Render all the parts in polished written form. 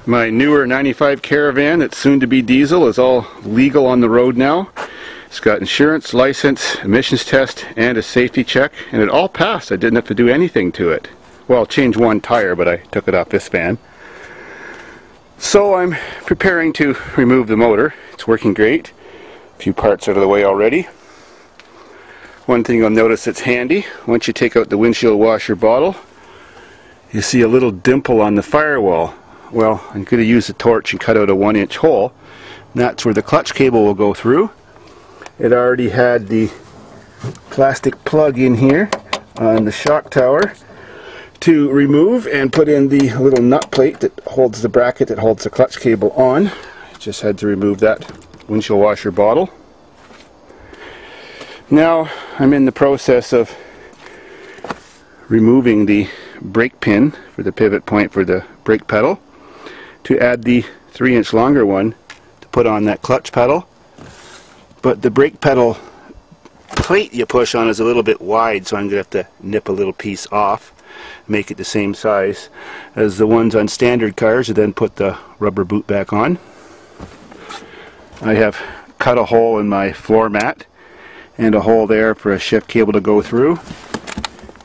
My newer 95 Caravan that's soon to be diesel is all legal on the road now. It's got insurance, license, emissions test, and a safety check, and it all passed. I didn't have to do anything to it. Well, change one tire, but I took it off this van. So I'm preparing to remove the motor. It's working great. A few parts out of the way already. One thing you'll notice that's handy, once you take out the windshield washer bottle, you see a little dimple on the firewall. Well, I'm going to use a torch and cut out a 1-inch hole. And that's where the clutch cable will go through. It already had the plastic plug in here on the shock tower to remove and put in the little nut plate that holds the bracket that holds the clutch cable on. Just had to remove that windshield washer bottle. Now I'm in the process of removing the brake pin for the pivot point for the brake pedal, to add the 3-inch longer one to put on that clutch pedal. But the brake pedal plate you push on is a little bit wide, so I'm going to have to nip a little piece off, make it the same size as the ones on standard cars, and then put the rubber boot back on. I have cut a hole in my floor mat and a hole there for a shift cable to go through,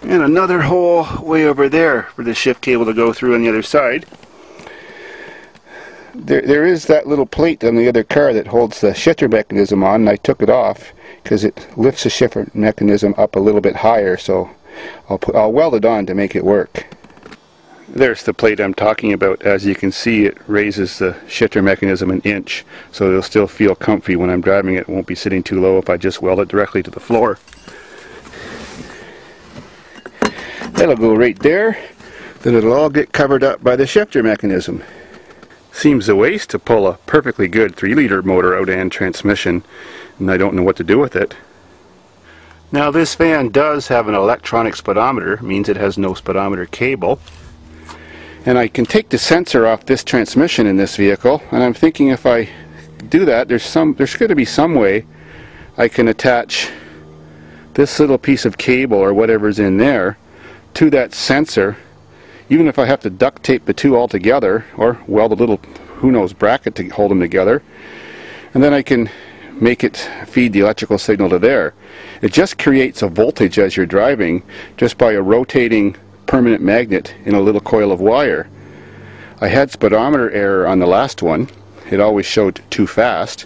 and another hole way over there for the shift cable to go through on the other side. There is that little plate on the other car that holds the shifter mechanism on, and I took it off because it lifts the shifter mechanism up a little bit higher, so I'll weld it on to make it work. There's the plate I'm talking about. As you can see, it raises the shifter mechanism an inch, so it'll still feel comfy when I'm driving it. It won't be sitting too low if I just weld it directly to the floor. That'll go right there. Then it'll all get covered up by the shifter mechanism. Seems a waste to pull a perfectly good 3-liter motor out and transmission, and I don't know what to do with it. Now this van does have an electronic speedometer, means it has no speedometer cable. And I can take the sensor off this transmission in this vehicle, and I'm thinking if I do that, there's going to be some way I can attach this little piece of cable or whatever's in there to that sensor, even if I have to duct tape the two all together, or weld a little, who knows, bracket to hold them together, and then I can make it feed the electrical signal to there. It just creates a voltage as you're driving just by a rotating permanent magnet in a little coil of wire. I had speedometer error on the last one. It always showed too fast.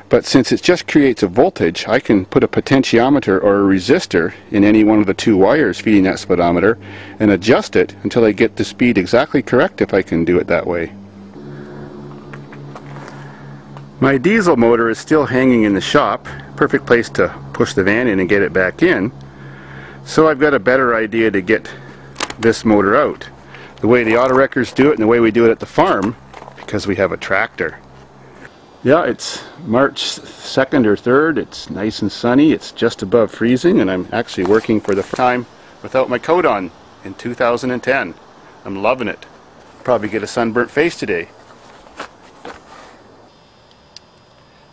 But since it just creates a voltage, I can put a potentiometer or a resistor in any one of the two wires feeding that speedometer and adjust it until I get the speed exactly correct, if I can do it that way. My diesel motor is still hanging in the shop. Perfect place to push the van in and get it back in. So I've got a better idea to get this motor out. The way the auto wreckers do it and the way we do it at the farm, because we have a tractor. Yeah, it's March 2nd or 3rd. It's nice and sunny. It's just above freezing, and I'm actually working for the first time without my coat on in 2010. I'm loving it. Probably get a sunburnt face today.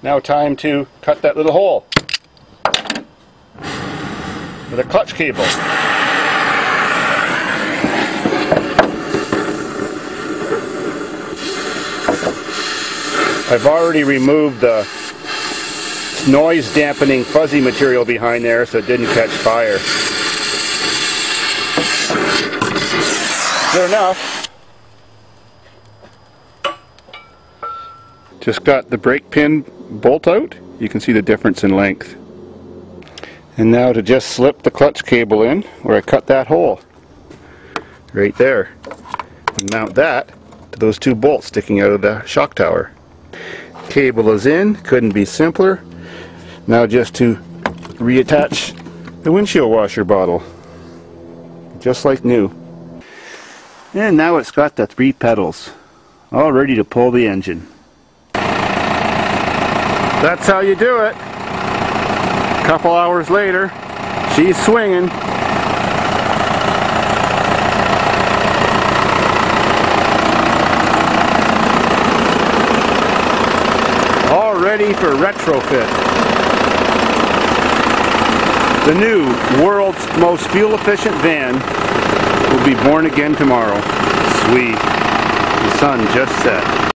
Now time to cut that little hole with a clutch cable. I've already removed the noise dampening fuzzy material behind there so it didn't catch fire. Good enough. Just got the brake pin bolt out. You can see the difference in length. And now to just slip the clutch cable in where I cut that hole. Right there. And mount that to those two bolts sticking out of the shock tower. Cable is in, couldn't be simpler. Now just to reattach the windshield washer bottle, just like new. And now it's got the 3 pedals, all ready to pull the engine. That's how you do it. A couple hours later, she's swinging. Ready for retrofit. The new world's most fuel efficient van will be born again tomorrow. Sweet. The sun just set.